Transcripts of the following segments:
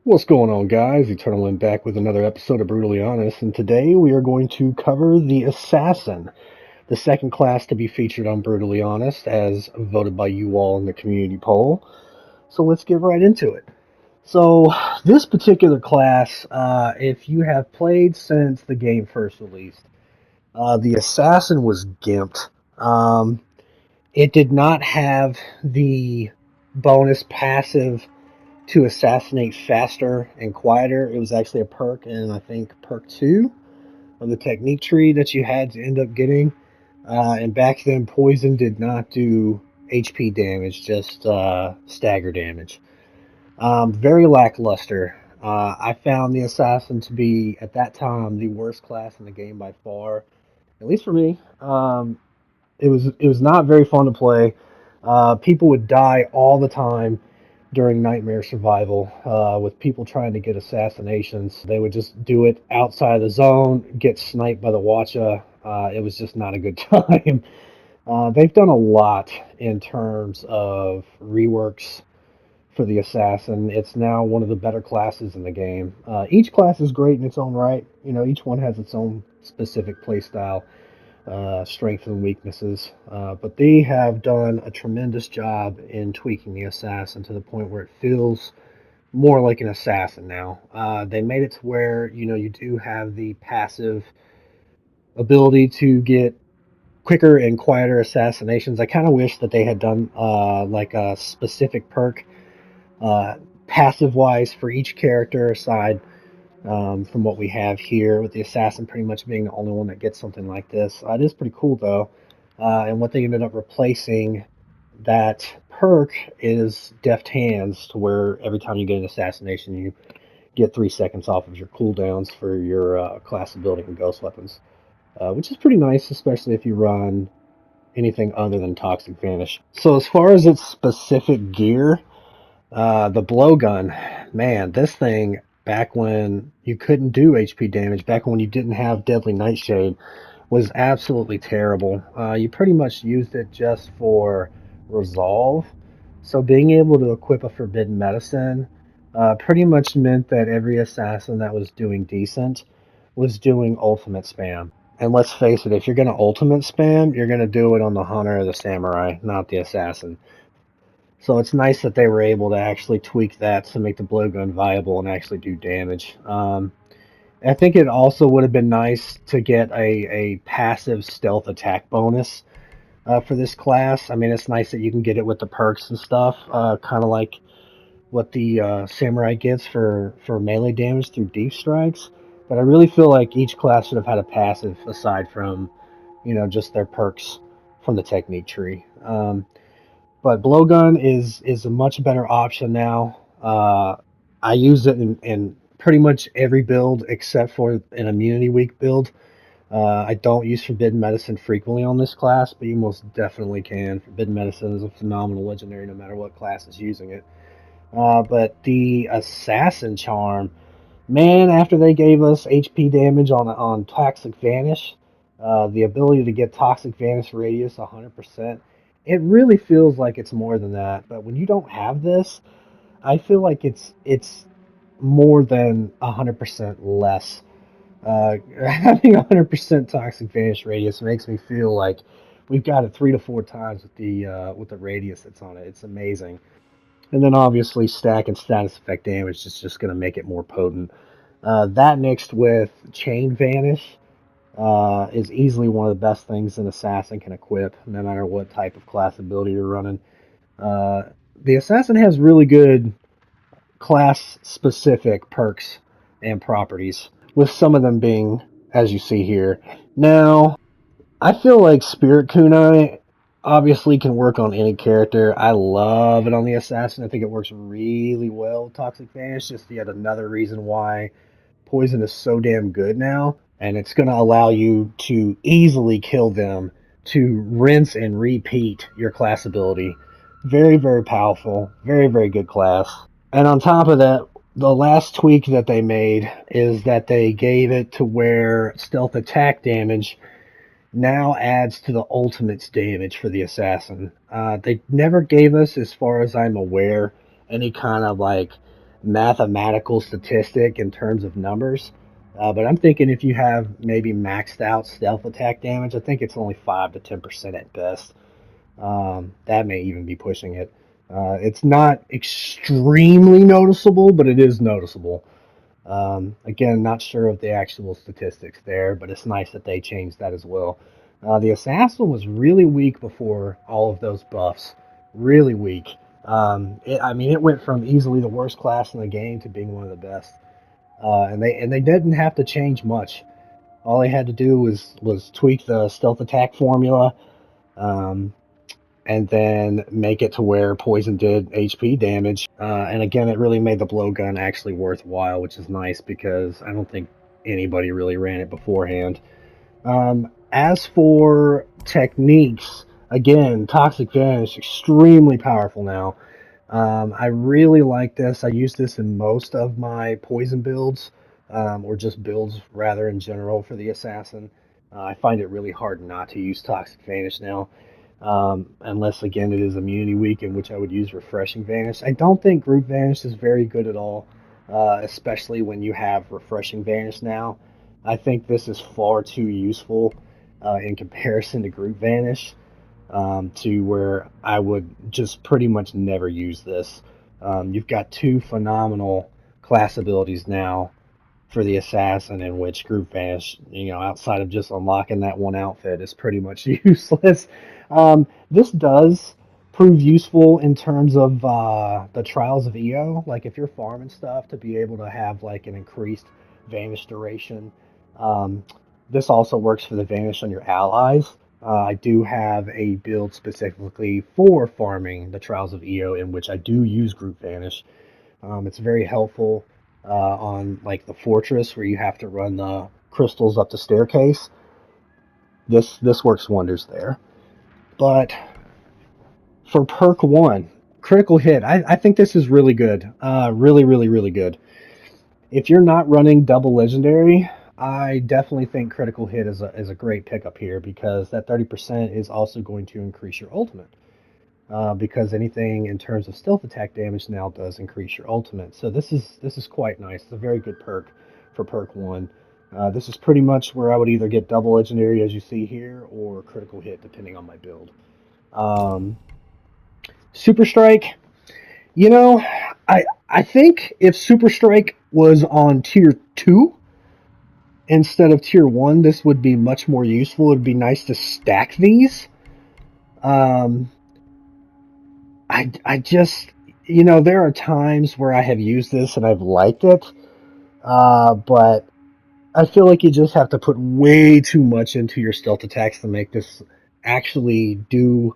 What's going on, guys? Eternal and back with another episode of Brutally Honest, and today we are going to cover the Assassin, the second class to be featured on Brutally Honest, as voted by you all in the community poll. So let's get right into it. So, this particular class, if you have played since the game first released, the Assassin was gimped. It did not have the bonus passive to assassinate faster and quieter. It was actually a perk, and I think perk 2 of the technique tree that you had to end up getting. And back then, poison did not do HP damage, just stagger damage. Very lackluster. I found the assassin to be, at that time, the worst class in the game by far, at least for me. It was not very fun to play. People would die all the time during Nightmare Survival with people trying to get assassinations. They would just do it outside of the zone, get sniped by the Watcha. It was just not a good time. They've done a lot in terms of reworks for the assassin. It's now one of the better classes in the game. Each class is great in its own right. You know, each one has its own specific playstyle, strengths and weaknesses. But they have done a tremendous job in tweaking the assassin to the point where it feels more like an assassin now. They made it to where you do have the passive ability to get quicker and quieter assassinations. I kind of wish that they had done like a specific perk uh, passive wise for each character aside from what we have here, with the assassin pretty much being the only one that gets something like this. It is pretty cool though, and what they ended up replacing that perk is deft hands, to where every time you get an assassination, you get 3 seconds off of your cooldowns for your class ability and ghost weapons, which is pretty nice, especially if you run anything other than Toxic Vanish. So as far as its specific gear, the blowgun, man, this thing, back when you couldn't do HP damage, back when you didn't have Deadly Nightshade, was absolutely terrible. You pretty much used it just for resolve. So being able to equip a Forbidden Medicine pretty much meant that every assassin that was doing decent was doing ultimate spam. And let's face it, if you're going to ultimate spam, you're going to do it on the hunter or the samurai, not the assassin. So it's nice that they were able to actually tweak that to make the blowgun viable and actually do damage. I think it also would have been nice to get a passive stealth attack bonus for this class. I mean, it's nice that you can get it with the perks and stuff, kind of like what the samurai gets for melee damage through deep strikes. But I really feel like each class should have had a passive aside from, just their perks from the technique tree. But blowgun is a much better option now. I use it in pretty much every build except for an immunity weak build. I don't use Forbidden Medicine frequently on this class, but you most definitely can. Forbidden Medicine is a phenomenal legendary no matter what class is using it. But the Assassin Charm, man, after they gave us HP damage on Toxic Vanish, the ability to get Toxic Vanish radius 100%, it really feels like it's more than that. But when you don't have this, I feel like it's more than 100% less. Having 100% Toxic Vanish radius makes me feel like we've got it 3 to 4 times with the radius that's on it. It's amazing. And then obviously stack and status effect damage is just going to make it more potent. That mixed with Chain Vanish is easily one of the best things an assassin can equip, no matter what type of class ability you're running. Uh, the assassin has really good class specific perks and properties, with some of them being, as you see here. Now, I feel like Spirit Kunai obviously can work on any character. I love it on the assassin. I think it works really well with Toxic Vanish. Just yet another reason why poison is so damn good now, and it's going to allow you to easily kill them, to rinse and repeat your class ability. Very, very powerful. Very, very good class. And on top of that, the last tweak that they made is that they gave it to where stealth attack damage now adds to the ultimate's damage for the assassin. They never gave us, as far as I'm aware, any kind of like mathematical statistic in terms of numbers. But I'm thinking if you have maybe maxed out stealth attack damage, I think it's only 5 to 10% at best. That may even be pushing it. It's not extremely noticeable, but it is noticeable. Again, not sure of the actual statistics there, but it's nice that they changed that as well. The assassin was really weak before all of those buffs. Really weak. I mean, it went from easily the worst class in the game to being one of the best. And they didn't have to change much. All they had to do was tweak the stealth attack formula, um, and then make it to where poison did HP damage. And again, it really made the blowgun actually worthwhile, which is nice because I don't think anybody really ran it beforehand. As for techniques, again, Toxic Vanish extremely powerful now. I really like this. I use this in most of my poison builds, or just builds rather in general for the assassin. I find it really hard not to use Toxic Vanish now, unless again it is immunity weak, in which I would use Refreshing Vanish. I don't think Group Vanish is very good at all, especially when you have Refreshing Vanish now. I think this is far too useful in comparison to Group Vanish, to where I would just pretty much never use this. You've got two phenomenal class abilities now for the assassin, in which Group Vanish, outside of just unlocking that one outfit, is pretty much useless. This does prove useful in terms of the Trials of EO, like if you're farming stuff to be able to have like an increased Vanish duration. Um, this also works for the Vanish on your allies. I do have a build specifically for farming the Trials of EO in which I do use Group Vanish. It's very helpful on like the fortress where you have to run the crystals up the staircase. This works wonders there. But for perk one, critical hit, I think this is really good. Really, really, really good. If you're not running double legendary, I definitely think critical hit is a great pickup here because that 30% is also going to increase your ultimate. Because anything in terms of stealth attack damage now does increase your ultimate. So this is quite nice. It's a very good perk for perk one. This is pretty much where I would either get double legendary as you see here or critical hit depending on my build. Um, Super Strike, I think if Super Strike was on tier 2 instead of tier 1, this would be much more useful. It'd be nice to stack these. Um, I just, there are times where I have used this and I've liked it, but I feel like you just have to put way too much into your stealth attacks to make this actually do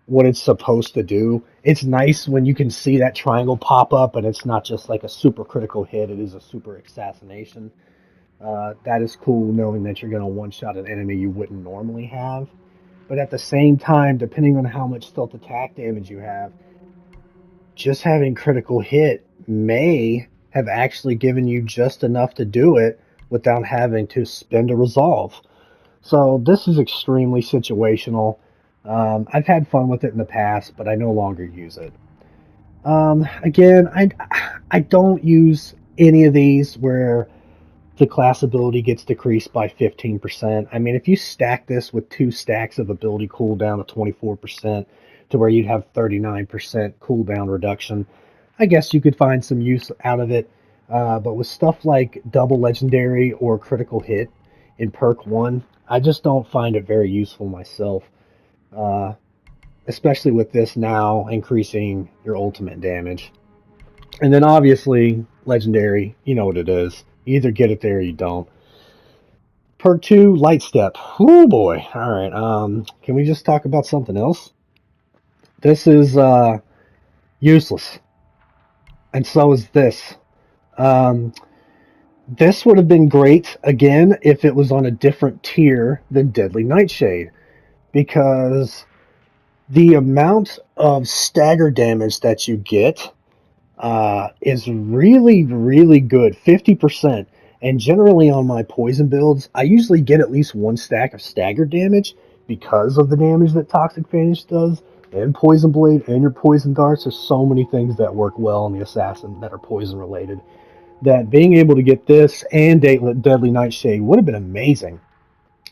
what it's supposed to do. It's nice when you can see that triangle pop up and it's not just like a super critical hit, it is a super assassination. That is cool knowing that you're going to one-shot an enemy you wouldn't normally have. But at the same time, depending on how much stealth attack damage you have, just having critical hit may have actually given you just enough to do it without having to spend a resolve. So this is extremely situational. I've had fun with it in the past, but I no longer use it. Again, I don't use any of these where the class ability gets decreased by 15%. I mean, if you stack this with 2 stacks of ability cooldown of 24% to where you'd have 39% cooldown reduction, I guess you could find some use out of it. But with stuff like double legendary or critical hit in perk 1, I just don't find it very useful myself. Uh, Especially with this now increasing your ultimate damage. And then obviously, legendary, you know what it is. You either get it there or you don't. Perk 2, Light Step. Oh boy. Alright, can we just talk about something else? This is useless. And so is this. Um, this would have been great, again, if it was on a different tier than Deadly Nightshade. Because the amount of stagger damage that you get is really, really good. 50%. And generally on my poison builds, I usually get at least 1 stack of stagger damage because of the damage that Toxic Vanish does. and Poison Blade and your Poison Darts. There's so many things that work well on the Assassin that are poison related. That being able to get this and Deadly Nightshade would have been amazing.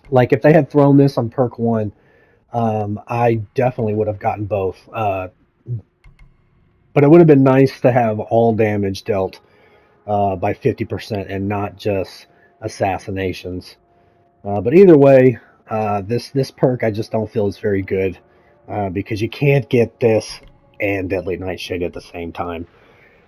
Like if they had thrown this on perk 1, I definitely would have gotten both. But it would have been nice to have all damage dealt by 50% and not just assassinations. But either way, this perk I just don't feel is very good because you can't get this and Deadly Nightshade at the same time.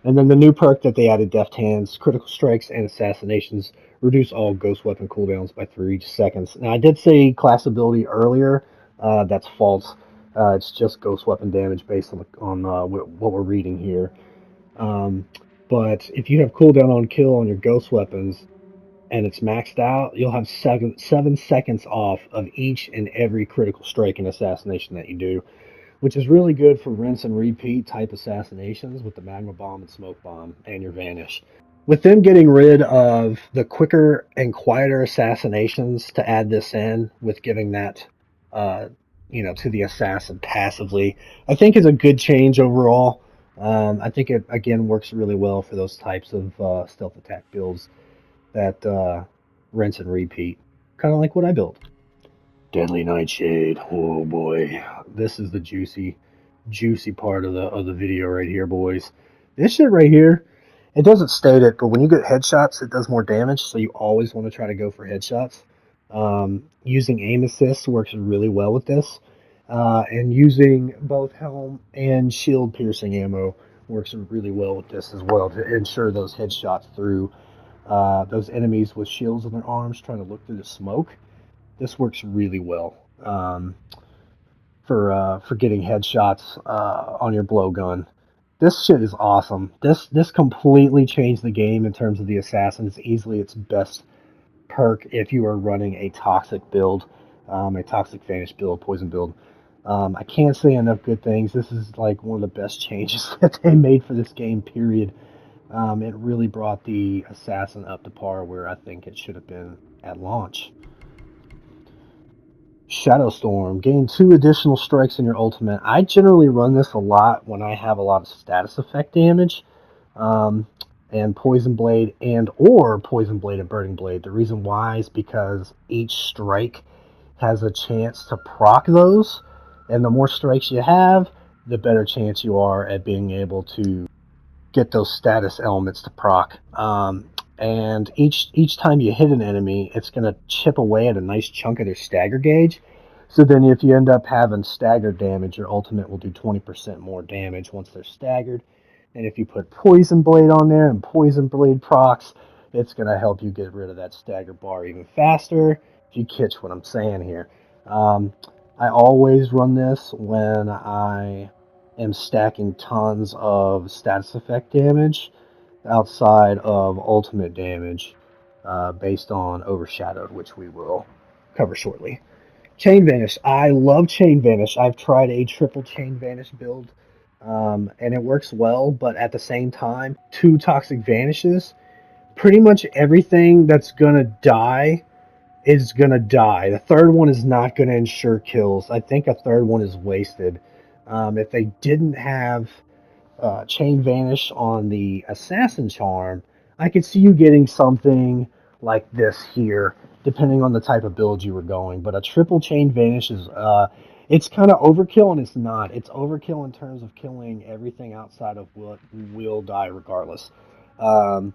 And then the new perk that they added, Deft Hands, critical strikes and assassinations reduce all ghost weapon cooldowns by 3 seconds. Now I did say class ability earlier. That's false. It's just ghost weapon damage based on what we're reading here. Um, but if you have cooldown on kill on your ghost weapons and it's maxed out, you'll have 7 seconds off of each and every critical strike and assassination that you do, which is really good for rinse and repeat type assassinations with the magma bomb and smoke bomb and your vanish. With them getting rid of the quicker and quieter assassinations to add this in with giving that uh, to the assassin passively, I think is a good change overall. I think it again works really well for those types of stealth attack builds that rinse and repeat, kind of like what I built. Deadly Nightshade. Oh boy, this is the juicy part of the video right here, boys. This shit right here, it doesn't state it, but when you get headshots, it does more damage. So you always want to try to go for headshots. Using aim assist works really well with this, and using both helm and shield piercing ammo works really well with this as well to ensure those headshots through those enemies with shields on their arms trying to look through the smoke. This works really well for getting headshots on your blowgun. This shit is awesome. This completely changed the game in terms of the assassin. It's easily its best perk if you are running a toxic build, a toxic vanish build, poison build. I can't say enough good things. This is like one of the best changes that they made for this game. Period. It really brought the assassin up to par where I think it should have been at launch. Shadow Storm. Gain 2 additional strikes in your ultimate. I generally run this a lot when I have a lot of status effect damage. Um, and Poison Blade or Poison Blade and Burning Blade. The reason why is because each strike has a chance to proc those. And the more strikes you have, the better chance you are at being able to get those status elements to proc. And each time you hit an enemy, it's going to chip away at a nice chunk of their stagger gauge. So then if you end up having staggered damage, your ultimate will do 20% more damage once they're staggered. And if you put Poison Blade on there and Poison Blade procs, it's going to help you get rid of that stagger bar even faster, if you catch what I'm saying here. I always run this when I am stacking tons of status effect damage outside of ultimate damage based on Overshadowed, which we will cover shortly. Chain Vanish. I love Chain Vanish. I've tried a triple Chain Vanish build, and it works well, but at the same time, 2 Toxic Vanishes. Pretty much everything that's going to die is going to die. The third one is not going to ensure kills. I think a third one is wasted. If they didn't have Chain Vanish on the Assassin Charm, I could see you getting something like this here, depending on the type of build you were going. But a triple Chain Vanish is, it's kind of overkill and it's not. It's overkill in terms of killing everything outside of what will die regardless. Um,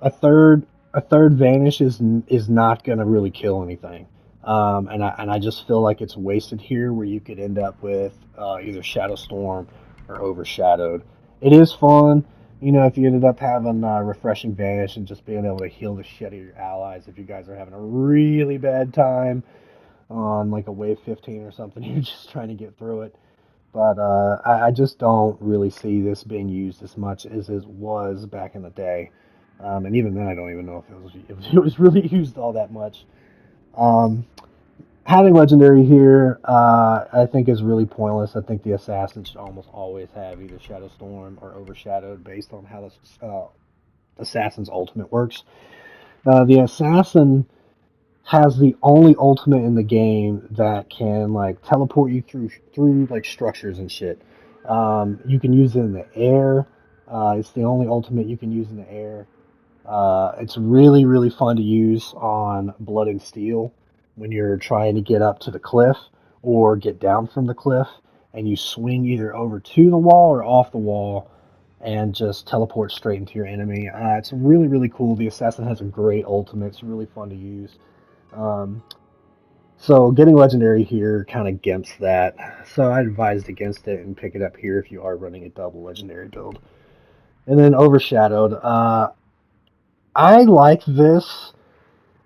a third a third vanish is not going to really kill anything. And I just feel like it's wasted here, where you could end up with either Shadow Storm or Overshadowed. It is fun, if you ended up having refreshing vanish and just being able to heal the shit out of your allies. If you guys are having a really bad time on like a wave 15 or something, you're just trying to get through it. But I just don't really see this being used as much as it was back in the day. And even then, I don't even know if it was really used all that much. Um, Having legendary here, I think is really pointless. I think the assassin should almost always have either Shadow Storm or Overshadowed, based on how the assassin's ultimate works. The assassin has the only ultimate in the game that can like teleport you through like structures and shit. You can use it in the air. It's the only ultimate you can use in the air. It's really, really fun to use on Blood and Steel when you're trying to get up to the cliff or get down from the cliff, and you swing either over to the wall or off the wall and just teleport straight into your enemy. It's really, really cool. The assassin has a great ultimate. It's really fun to use. Um, so getting legendary here kind of gimps that. So I advised against it and pick it up here if you are running a double legendary build. And then Overshadowed. I like this,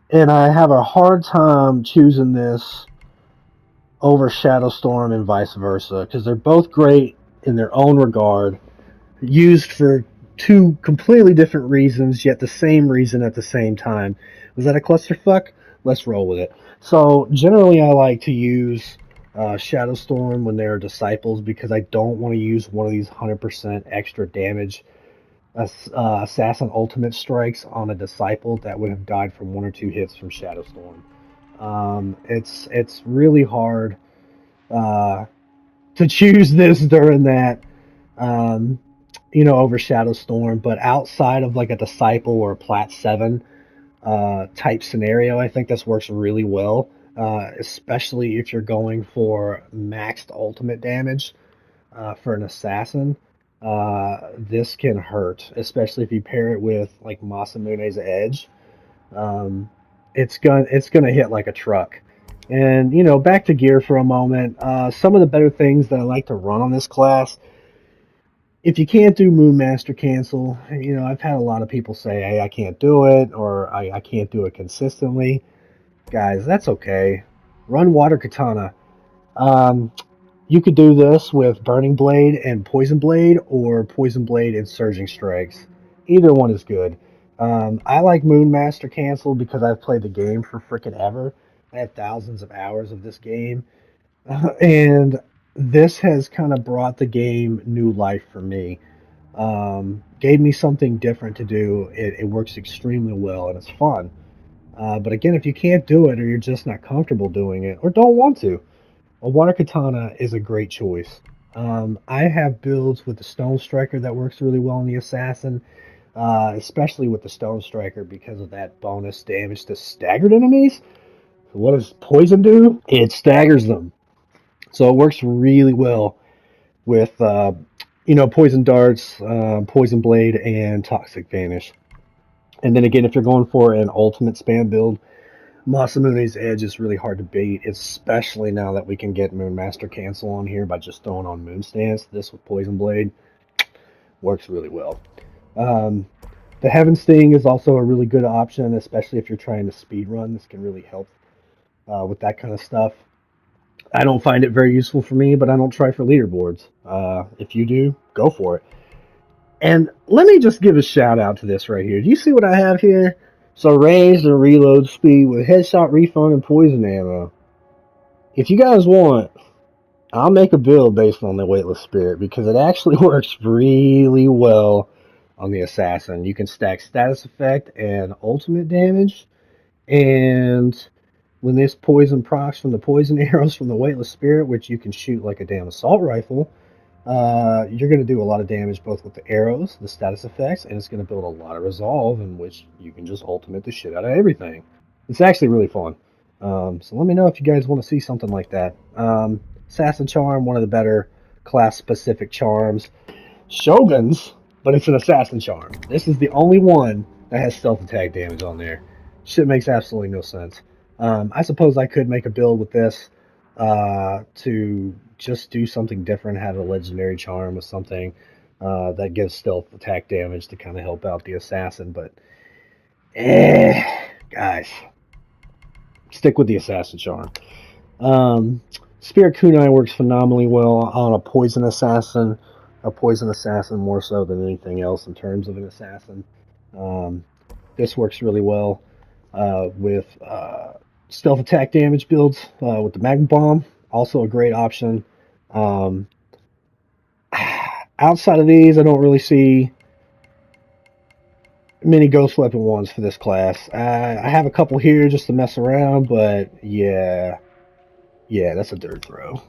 and I have a hard time choosing this over Shadowstorm and vice versa because they're both great in their own regard, used for two completely different reasons, yet the same reason at the same time. Was that a clusterfuck? Let's roll with it. So generally, I like to use Shadowstorm when they're disciples because I don't want to use one of these 100% extra damage assassin ultimate strikes on a disciple that would have died from one or two hits from Shadowstorm. It's really hard to choose this during that um, over Shadowstorm, but outside of like a disciple or a Plat 7 type scenario, I think this works really well, especially if you're going for maxed ultimate damage for an assassin. This can hurt, especially if you pair it with like Masamune's Edge. Um, it's gonna hit like a truck. And back to gear for a moment. Some of the better things that I like to run on this class. If you can't do Moonmaster cancel, I've had a lot of people say, "Hey, I can't do it," or "I can't do it consistently." Guys, that's okay. Run Water Katana. Um, you could do this with Burning Blade and Poison Blade, or Poison Blade and Surging Strikes. Either one is good. I like Moonmaster Cancel because I've played the game for frickin' ever. I have thousands of hours of this game, and this has kind of brought the game new life for me. Gave me something different to do. It works extremely well and it's fun. But again, if you can't do it or you're just not comfortable doing it or don't want to, a water katana is a great choice. I have builds with the Stone Striker that works really well in the Assassin, especially with the Stone Striker because of that bonus damage to staggered enemies. What does Poison do? It staggers them. So it works really well with, Poison Darts, Poison Blade, and Toxic Vanish. And then again, if you're going for an ultimate spam build, Masamune's Edge is really hard to beat, especially now that we can get Moonmaster Cancel on here by just throwing on Moon Stance. This with Poison Blade works really well. Um, the Heaven Sting is also a really good option, especially if you're trying to speed run. This can really help with that kind of stuff. I don't find it very useful for me, but I don't try for leaderboards. If you do, go for it. And let me just give a shout out to this right here. Do you see what I have here? So raise and reload speed with headshot refund and poison ammo. If you guys want, I'll make a build based on the Weightless Spirit because it actually works really well on the Assassin. You can stack status effect and ultimate damage, and when this poison procs from the poison arrows from the Weightless Spirit, which you can shoot like a damn assault rifle, you're going to do a lot of damage both with the arrows, the status effects, and it's going to build a lot of resolve in which you can just ultimate the shit out of everything. It's actually really fun. So let me know if you guys want to see something like that. Assassin Charm, one of the better class-specific charms. Shogun's, but it's an Assassin Charm. This is the only one that has stealth attack damage on there. Shit makes absolutely no sense. I suppose I could make a build with this to just do something different, have a legendary charm with something that gives stealth attack damage to kind of help out the assassin. But, guys, stick with the assassin charm. Spirit Kunai works phenomenally well on a poison assassin more so than anything else in terms of an assassin. This works really well with stealth attack damage builds with the Magma Bomb. Also a great option. Um, Outside of these, I don't really see many ghost weapon ones for this class. I have a couple here just to mess around, but yeah, that's a dirt throw.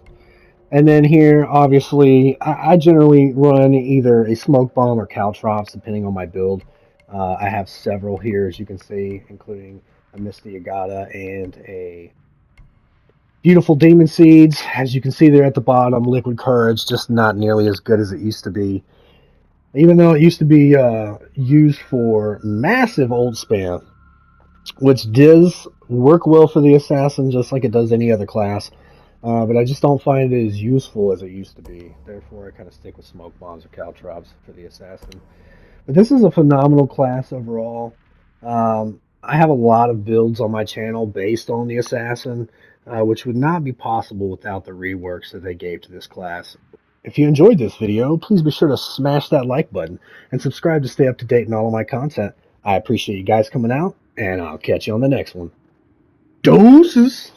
And then here, obviously, I generally run either a smoke bomb or caltrops, depending on my build. I have several here, as you can see, including a Misty Agata and a beautiful Demon Seeds. As you can see there at the bottom, Liquid Courage, just not nearly as good as it used to be. Even though it used to be used for massive ult spam, which does work well for the assassin, just like it does any other class. But I just don't find it as useful as it used to be. Therefore, I kind of stick with smoke bombs or caltrops for the assassin. But this is a phenomenal class overall. I have a lot of builds on my channel based on the assassin, which would not be possible without the reworks that they gave to this class. If you enjoyed this video, please be sure to smash that like button and subscribe to stay up to date on all of my content. I appreciate you guys coming out, and I'll catch you on the next one. Deuces!